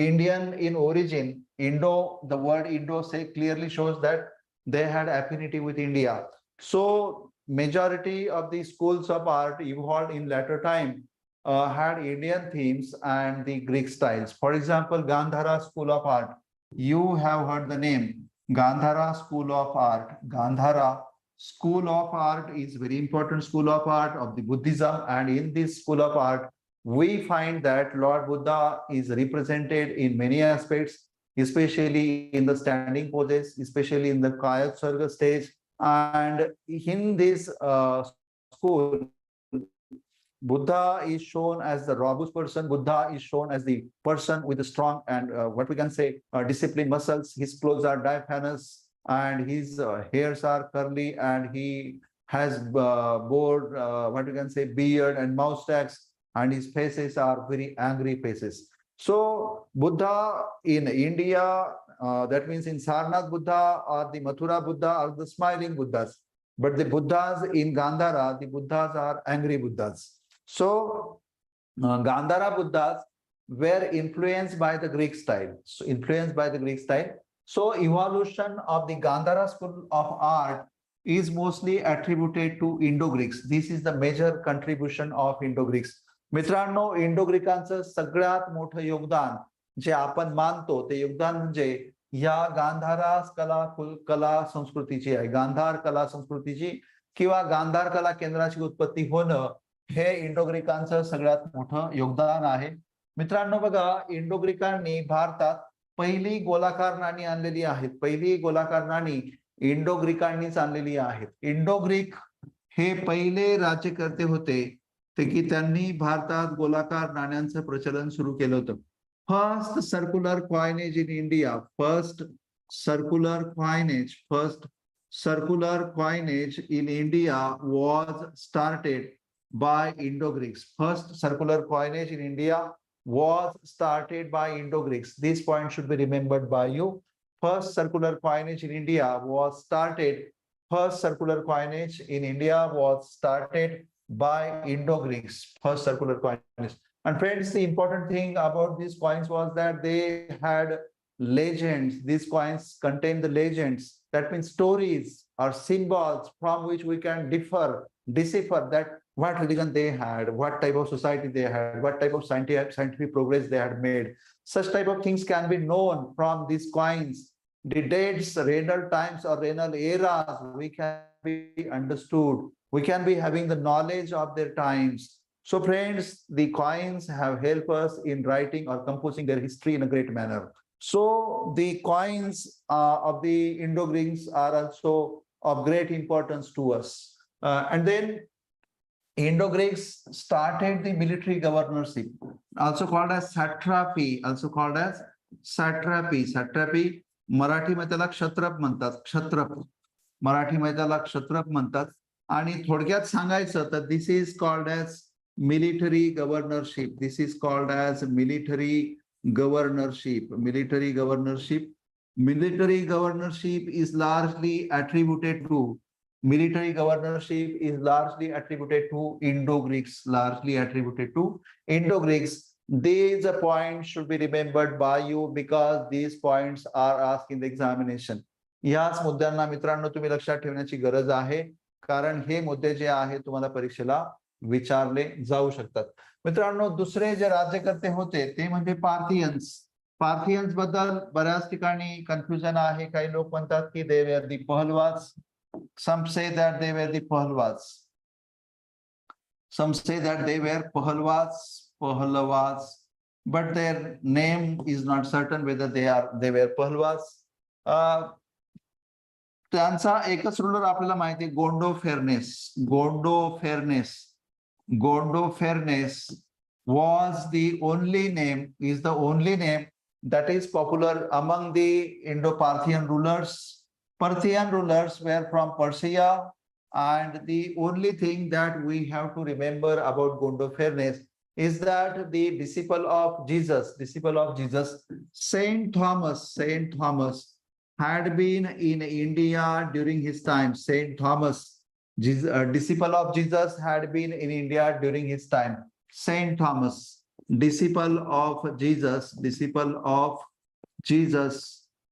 Indian in origin, Indo, the word Indo से clearly shows that they had affinity with India. So majority of the schools of art evolved in later time had Indian themes and the Greek styles. For example, Gandhara School of Art. You have heard the name Gandhara School of Art. Gandhara School of Art is very important school of art of the Buddhism, and in this school of art, we find that Lord Buddha is represented in many aspects, especially in the standing poses, especially in the Kaya Sarga stage. And in this school, Buddha is shown as the robust person. Buddha is shown as the person with the strong and what we can say disciplined muscles. His clothes are diaphanous and his hairs are curly, and he has bored what we can say beard and mustache, and his faces are very angry faces. So Buddha in India, that means in Sarnath Buddha or the Mathura Buddha are the smiling Buddhas. But the Buddhas in Gandhara, the Buddhas are angry Buddhas. So Gandhara Buddhas were influenced by the Greek style. So influenced by the Greek style. So evolution of the Gandhara school of art is mostly attributed to Indo-Greeks. This is the major contribution of Indo-Greeks. मित्रांनो, इंडो-ग्रीकांचं सगळ्यात मोठं योगदान जे आपण मानतो ते योगदान म्हणजे या गांधारा कला संस्कृतीची आहे. गांधार कला संस्कृतीची किंवा गांधार कला केंद्राची उत्पत्ती होणं हे इंडो-ग्रीकांचं सगळ्यात मोठं योगदान आहे. मित्रांनो बघा, इंडो-ग्रीकांनी भारतात पहिली गोलाकार नाणी आणलेली आहेत. पहिली गोलाकार नाणी इंडो-ग्रीकांनीच आणलेली आहेत. इंडो-ग्रीक हे पहिले राज्यकर्ते होते ते की त्यांनी भारतात गोलाकार नाण्यांचं प्रचलन सुरू केलं होतं. First circular coinage in India, first circular coinage in India was started by Indo-Greeks. First circular coinage in India was started by Indo-Greeks. This point should be remembered by you. First circular coinage in India was started. First circular coinage in India was started by Indo-Greeks. First circular coinage. And friends, the important thing about these coins was that they had legends. These coins contain the legends. That means stories or symbols from which we can decipher that what religion they had, what type of society they had, what type of scientific progress they had made. Such type of things can be known from these coins. The dates, regnal times or regnal eras, we can be understood. We can be having the knowledge of their times. So friends, the coins have helped us in writing or composing their history in a great manner. So the coins of the Indo-Greeks are also of great importance to us. And then Indo-Greeks started the military governorship, also called as satrapy, satrapy. मराठीमध्ये त्याला क्षत्रप म्हणतात, क्षत्रप. मराठीमध्ये त्याला क्षत्रप म्हणतात. आणि थोडक्यात सांगायचं तर this is called as military governorship. This is called as military governorship. Military governorship is largely attributed to Indo-Greeks, These points should be remembered by you because these points are asked in the examination. याच मुद्द्यांना मित्रांनो तुम्ही लक्षात ठेवण्याची गरज आहे, कारण हे मुद्दे जे आहेत तुम्हाला परीक्षेला विचारले जाऊ शकतात. मित्रांनो, दुसरे जे राज्यकर्ते होते ते म्हणजे पार्थियन्स. पार्थियन्स बद्दल बऱ्याच ठिकाणी कन्फ्युजन आहे. काही लोक म्हणतात की they where the Pahlavas. Some say that they were the Pahalwas. Some say that they were Pahalwas, but their name is not certain whether they were Pahalwas. त्यांचा एकच रुलर आपल्याला माहिती आहे, गोंडो fairness was the only name that is popular among the Indo-Parthian rulers. Parthian rulers were from Persia, and the only thing that we have to remember about Gondophares is that the disciple of Jesus, Saint Thomas had been in India during his time. Saint Thomas, disciple of Jesus, had been in India during his time. Saint Thomas, disciple of Jesus,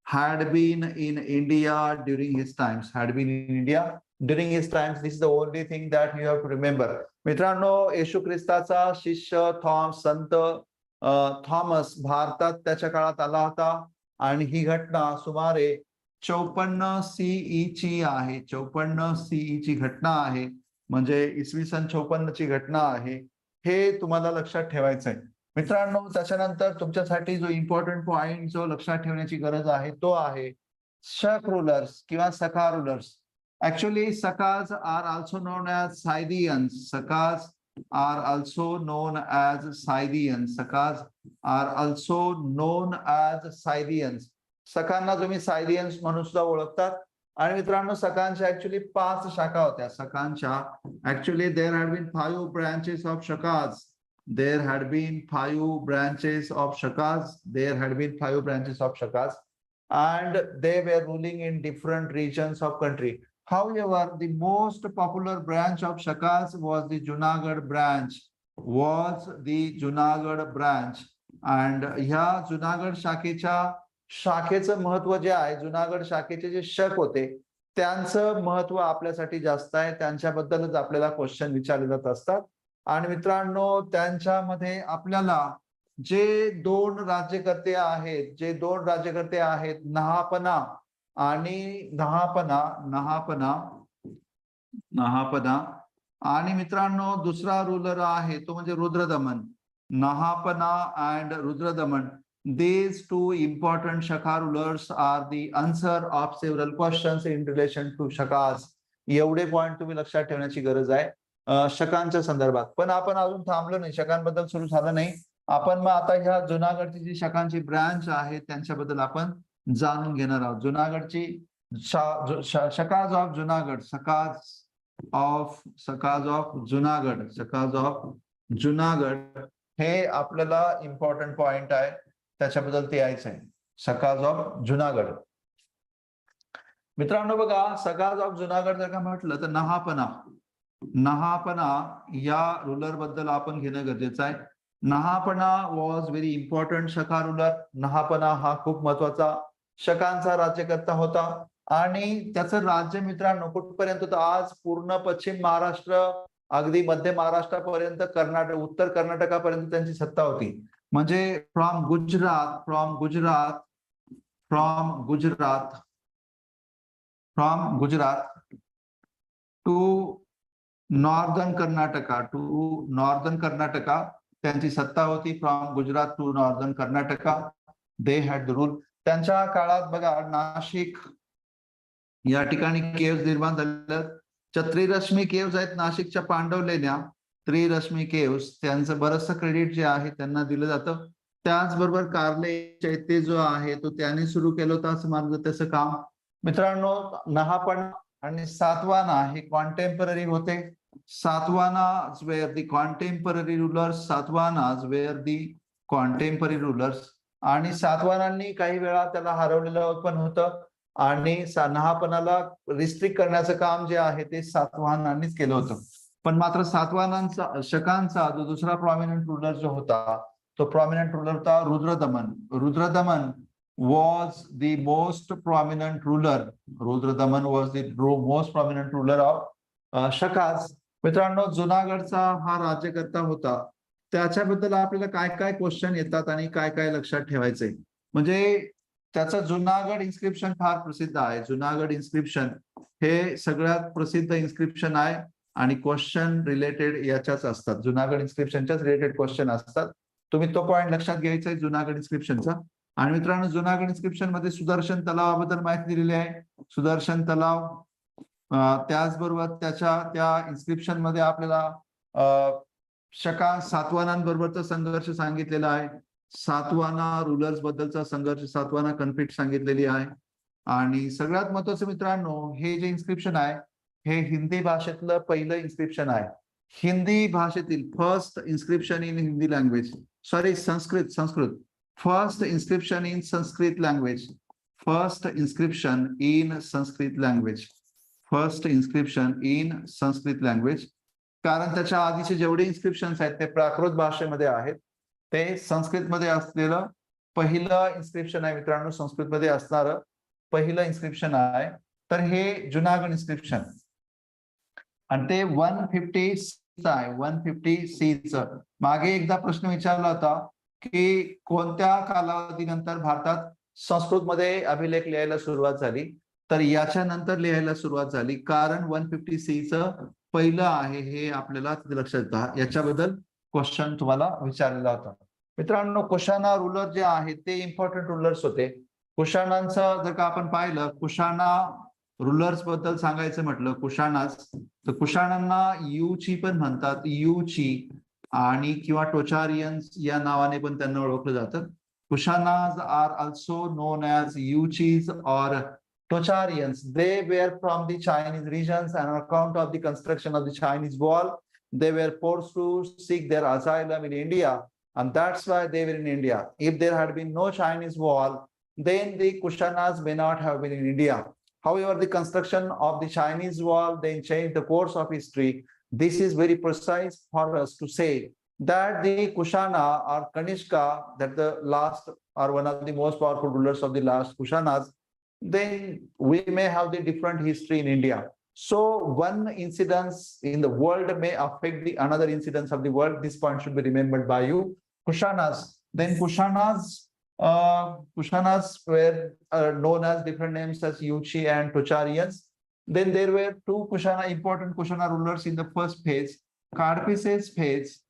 had been in India during his times. Had been in India during his times. This is the only thing that you have to remember. मित्रांनो, येशू ख्रिस्ताचा शिष्य संत Thomas भारतात त्याच्या काळात आला होता आणि ही घटना सुमारे 54 सीई ची आहे. 54 सीई ची घटना आहे, म्हणजे इसवी सन 54 ची घटना आहे. हे तुम्हाला लक्षात ठेवायचं आहे मित्रांनो. त्याच्यानंतर तुमच्यासाठी जो इम्पॉर्टंट पॉइंट जो लक्षात ठेवण्याची गरज आहे तो आहे शक रूलर्स किंवा Saka rulers. Actually Sakas are also known as Scythians. Sakas are also known as Scythians. Sakas are also known as Scythians. सकांना तुम्ही सायदियन्स म्हणून सुद्धा ओळखतात. आणि मित्रांनो, सकांच्या ऍक्च्युअली 5 शाखा होत्या. सकांच्या actually there had been 5 branches of Shakas. There had been 5 branches of Shakas. There had been 5 branches of Shakas, and they were ruling in different regions of country. However, the most popular branch of Shakas was the Junagadh branch. Was the Junagadh branch, and ह्या जुनागड शाखेचं महत्व जे आहे, जुनागड शाखेचे जे शक होते त्यांचं महत्व आपल्यासाठी जास्त आहे. त्यांच्याबद्दलच आपल्याला क्वेश्चन विचारले जात असतात. आणि मित्रांनो, त्यांच्यामध्ये आपल्याला जे दोन राज्यकर्ते आहेत, नहापना आणि नहापना आणि मित्रांनो दुसरा रूलर आहे तो म्हणजे Rudradaman. Nahapana and Rudradaman, these two important Shaka rulers are the answer of several questions in relation to Shakas. एवढे पॉइंट तुम्ही लक्षात ठेवण्याची गरज आहे शकांच्या संदर्भात. पण आपण अजून थांबलो नाही, शकांबद्दल सुरू झालं नाही आपण. मग आता ह्या जुनागडची जी शकांची ब्रांच आहे त्यांच्याबद्दल आपण जाणून घेणार आहोत. जुनागडची शकाज ऑफ जुनागड, शकाज ऑफ जुनागड हे आपल्याला इम्पॉर्टंट पॉइंट आहे, त्याच्याबद्दल ते यायचं आहे. शकाज ऑफ जुनागड. मित्रांनो बघा, शकाज ऑफ जुनागड जर का म्हटलं तर नहापना या रूलर बद्दल आपण घेणं गरजेचं आहे. नहापना was very important Shaka ruler. नहापना हा खूप महत्वाचा शकांचा राज्यकर्ता होता आणि त्याचं राज्य मित्रांनो कुठपर्यंत होतं, आज पूर्ण पश्चिम महाराष्ट्र अगदी मध्य महाराष्ट्रापर्यंत, उत्तर कर्नाटकापर्यंत त्यांची सत्ता होती. म्हणजे from Gujarat to northern Karnataka त्यांची सत्ता होती. From Gujarat to northern Karnataka they had the rule. त्यांच्या काळात बघा, नाशिक या ठिकाणी केव्ज निर्माण झाल्या. त्रिरश्मी केव्ज आहेत नाशिकच्या पांडवलेण्या, त्रिरश्मी केव्ज, त्यांचं बरंचसं क्रेडिट जे आहे त्यांना दिलं जातं. त्याचबरोबर कार्ले चैत्य जो आहे तो त्याने सुरू केलं होतं असं मानलं त्याचं काम. मित्रांनो, नहापना आणि सातवाना हे कॉन्टेम्पररी होते. सातवानाज वेअर दी कॉन्टेम्पररी रूलर्स आणि सातवानांनी काही वेळा त्याला हरवलेलं पण होतं आणि नहापनाला रिस्ट्रिक्ट करण्याचं काम जे आहे ते सातवाहनांनीच केलं होतं. पण मात्र सातवाहनांचा शकांचा जो दुसरा प्रॉमिनंट रूलर जो होता तो प्रॉमिनंट रूलर होता Rudradaman. Rudradaman was the most prominent ruler. Rudradaman was the most prominent ruler of Shakas. मित्रांनो, जुनागडचा हा राज्यकर्ता होता. त्याच्याबद्दल आपल्याला काय काय क्वेश्चन येतात आणि काय काय लक्षात ठेवायचंय, म्हणजे त्याचं जुनागड इन्स्क्रिप्शन फार प्रसिद्ध आहे. जुनागड इन्स्क्रिप्शन हे सगळ्यात प्रसिद्ध इन्स्क्रिप्शन आहे आणि क्वेश्चन रिलेटेड याच्याच असतात. जुनागड इन्स्क्रिप्शनच्याच रिलेटेड क्वेश्चन असतात. तुम्ही तो पॉइंट लक्षात घ्यायचा आहे जुनागड इन्स्क्रिप्शनचा. आणि मित्रांनो, जुनागड इन्स्क्रिप्शन मध्ये सुदर्शन तलावाबद्दल माहिती दिलेली आहे. सुदर्शन तलाव, त्याचबरोबर त्या इन्स्क्रिप्शन मध्ये आपल्याला सातवानांबरोबरचा संघर्ष सांगितलेला आहे. सातवाना रूलर्स बद्दलचा संघर्ष, सातवाना कन्फ्लिक्ट सांगितलेली आहे. आणि सगळ्यात महत्वाचं मित्रांनो, हे जे इन्स्क्रिप्शन आहे हे हिंदी भाषेतलं पहिलं इन्स्क्रिप्शन आहे. हिंदी भाषेतील first inscription in Hindi language, sorry Sanskrit first inscription in Sanskrit language. First inscription in Sanskrit language. कारण त्याच्या आधीचे जेवढे इन्स्क्रिप्शन्स आहेत ते प्राकृत भाषेमध्ये आहेत. ते संस्कृतमध्ये असलेलं पहिलं इन्स्क्रिप्शन आहे मित्रांनो संस्कृतमध्ये असणारं पहिलं इन्स्क्रिप्शन आहे, तर हे जुनागड इन्स्क्रिप्शन आणि ते 150 आहे 150 मागे एकदा प्रश्न विचारला होता की कोणत्या कालावधीनंतर भारतात संस्कृतमध्ये अभिलेख लिहायला सुरुवात झाली, तर याच्यानंतर लिहायला सुरुवात झाली, कारण 150 पहिलं आहे हे आपल्याला लक्षात घ्या. याच्याबद्दल क्वेश्चन तुम्हाला विचारलेला होता मित्रांनो. कुशाणा रूलर जे आहेत ते इम्पॉर्टंट रूलर्स होते. कुशाणांचं जर का आपण पाहिलं, कुशाणा रूलर्स बद्दल सांगायचं म्हटलं कुशाणाच, तर कुशाणांना यूची पण म्हणतात, यूची आणि किंवा टोचारियन्स या नावाने पण त्यांना ओळखलं जातं. Kushanas are also known as Yuezhi or Tocharians. They were from the Chinese regions, and on account of the construction of the Chinese wall, they were forced to seek their asylum in India, and that's why they were in India. If there had been no Chinese wall, then the Kushanas may not have been in India. However, the construction of the Chinese wall then changed the course of history. This is very precise for us to say that the Kushana or Kanishka, that the last or one of the most powerful rulers of the last Kushanas, then we may have the different history in India. So one incidence in the world may affect the another incidence of the world. This point should be remembered by you. Kushanas. Then Kushanas were known as different names as Yuchi and Tocharians. Then there were two important Kushana rulers in the first phase. Kadphises phase.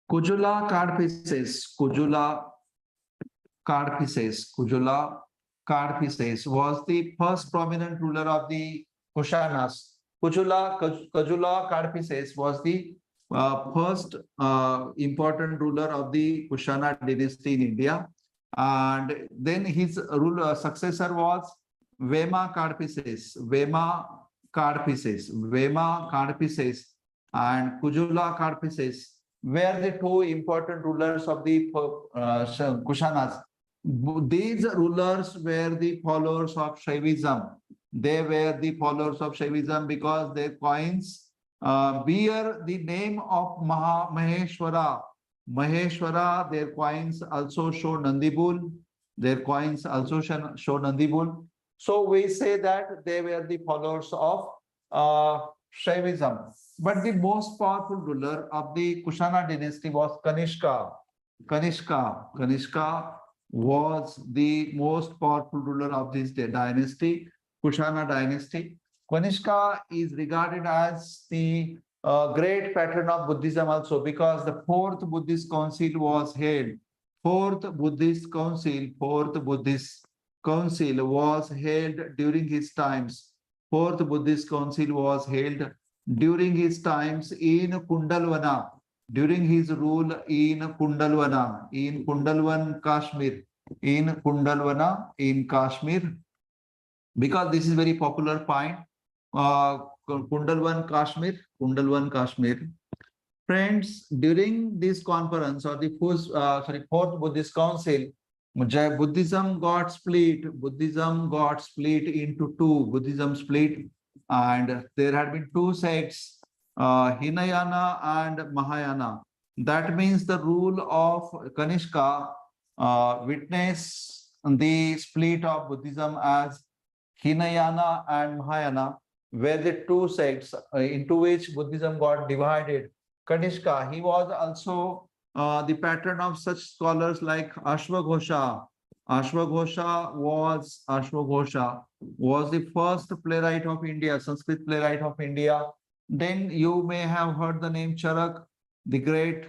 Kujula Kadphises was the first prominent ruler of the Kushanas. Kujula Kadphises was the first important ruler of the Kushana dynasty in India, and then his successor was Vema Kadphises and Kujula Kadphises were the two important rulers of the Kushanas. These rulers were the followers of Shaivism. They were the followers of Shaivism because their coins bear the name of Maheshwara. Their coins also show Nandibul. So we say that they were the followers of Shaivism. But the most powerful ruler of the Kushana dynasty was Kanishka. Kanishka was the most powerful ruler of this dynasty, Kushana dynasty. Kanishka is regarded as the great patron of Buddhism also, because the fourth Buddhist council was held. Fourth Buddhist council was held during his times. Fourth Buddhist council was held during his times in Kundalwana, during his rule in Kundalwana, in Kashmir, because this is very popular point. Kundalwan, Kashmir. Friends, during this conference or the fourth Buddhist council, Buddhism got split into two. Buddhism split, and there had been two sects, Hinayana and Mahayana. That means the rule of Kanishka witnessed the split of Buddhism as Hinayana and Mahayana were the two sects into which Buddhism got divided. Kanishka, he was also the patron of such scholars like Ashwaghosha. Ashwaghosha was the first playwright of India, Sanskrit playwright of India. Then you may have heard the name Charak, the great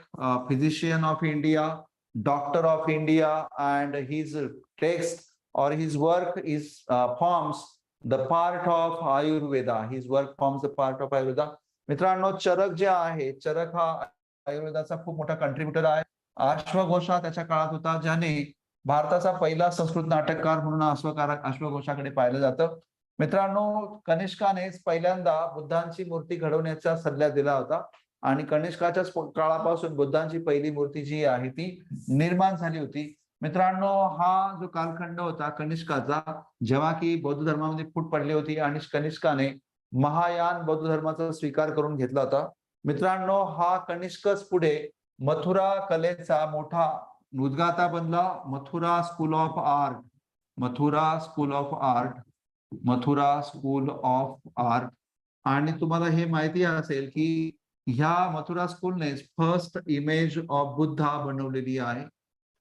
physician of India, doctor of India, and his text or his work is forms the part of Ayurveda. His work forms the part of Ayurveda. मित्रांनो, चरक जे आहे, चरक हा आयुर्वेदाचा खूप मोठा कंट्रीब्युटर आहे. अश्वघोषा त्याच्या काळात होता, ज्याने भारताचा पहिला संस्कृत नाटककार म्हणून अश्वघोषाकडे पाहिलं जातं. मित्रांनो, कनिष्कानेच पहिल्यांदा बुद्धांची मूर्ती घडवण्याचा सल्ला दिला होता, आणि कनिष्काच्याच काळापासून बुद्धांची पहिली मूर्ती जी आहे ती निर्माण झाली होती. मित्रांनो, हा जो कालखंड होता कनिष्काचा, जेव्हा की बौद्ध धर्मामध्ये फूट पडली होती आणि कनिष्काने महायान बौद्ध धर्माचा स्वीकार करून घेतला होता. मित्रांनो, हा कनिष्कच पुढे मथुरा कलेचा मोठा उद्गाता बनला. Mathura school of art, Mathura school of art, Mathura school of art. आणि तुम्हाला हे माहिती असेल की ह्या मथुरा स्कूलने फर्स्ट इमेज ऑफ बुद्धा बनवलेली आहे.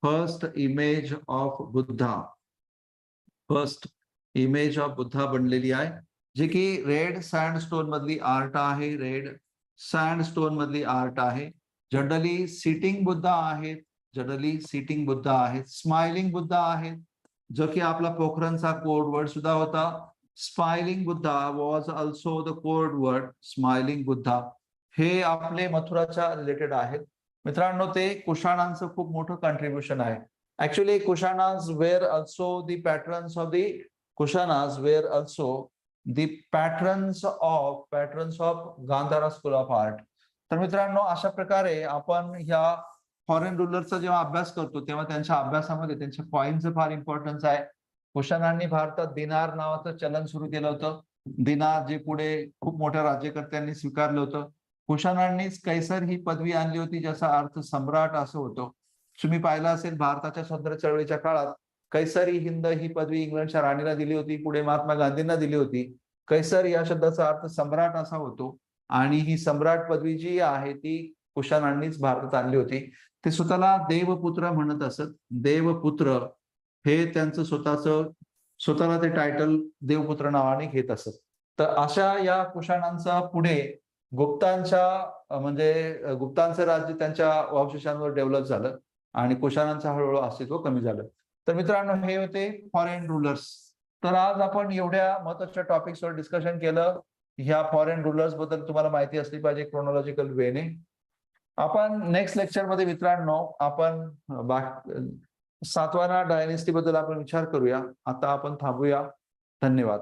First image of Buddha, first image of Buddha बनलेली आहे, जे की रेड सँडस्टोन मधली आर्ट आहे. रेड सँडस्टोन मधली आर्ट आहे. जनरली सिटिंग बुद्धा आहेत, जनरली सिटिंग बुद्धा आहेत, स्माइलिंग बुद्धा आहेत, जो की आपला पोखरणचा कोड वर्ड सुद्धा होता. Smiling Buddha was also the code word, smiling Buddha. हे आपले मथुराच्या रिलेटेड आहेत. मित्रांनो, ते कुशाणांचं खूप मोठं कॉन्ट्रीब्युशन आहे. Actually, Kushanas were also the patrons of the Kushanas were also the patrons of Gandhara School of Art. तर मित्रांनो, अशा प्रकारे आपण ह्या फॉरेन रुलरचा जेव्हा अभ्यास करतो तेव्हा त्यांच्या अभ्यासामध्ये त्यांच्या कॉइनचं फार इम्पॉर्टन्स आहे. कुशाणांनी भारतात दिनार नावाचं चलन सुरू केलं होतं. दिनार जे पुढे खूप मोठ्या राज्यकर्त्यांनी स्वीकारलं होतं. कुशाणांनीच कैसर ही पदवी आणली होती, ज्याचा अर्थ सम्राट असं होतो. तुम्ही पाहिलं असेल, भारताच्या स्वातंत्र्य चळवळीच्या काळात कैसरी हिंद ही पदवी इंग्लंडच्या राणीला दिली होती, पुढे महात्मा गांधींना दिली होती. कैसर या शब्दाचा अर्थ सम्राट असा होतो आणि ही सम्राट पदवी जी आहे ती कुशाणांनीच भारतात आणली होती. ते स्वतःला देवपुत्र म्हणत असत. देवपुत्र हे त्यांचं स्वतःला ते टायटल देवपुत्र नावाने घेत असत. तर अशा या कुशाणांचा पुढे गुप्तांचं राज्य त्यांच्या वंशजांवर डेव्हलप झालं आणि कुशाणांचं हळूहळू अस्तित्व कमी झालं. तर मित्रांनो, हे होते फॉरेन रुलर्स. तर आज आपण एवढ्या महत्त्वाच्या टॉपिक्सवर डिस्कशन केलं. ह्या फॉरेन रुलर्स बद्दल तुम्हाला माहिती असली पाहिजे क्रोनॉलॉजिकल वेने. आपण नेक्स्ट लेक्चरमध्ये मित्रांनो आपण 7व्या डायनेस्टी बद्दल आपण विचार करूया. आता आपण थांबूया. धन्यवाद.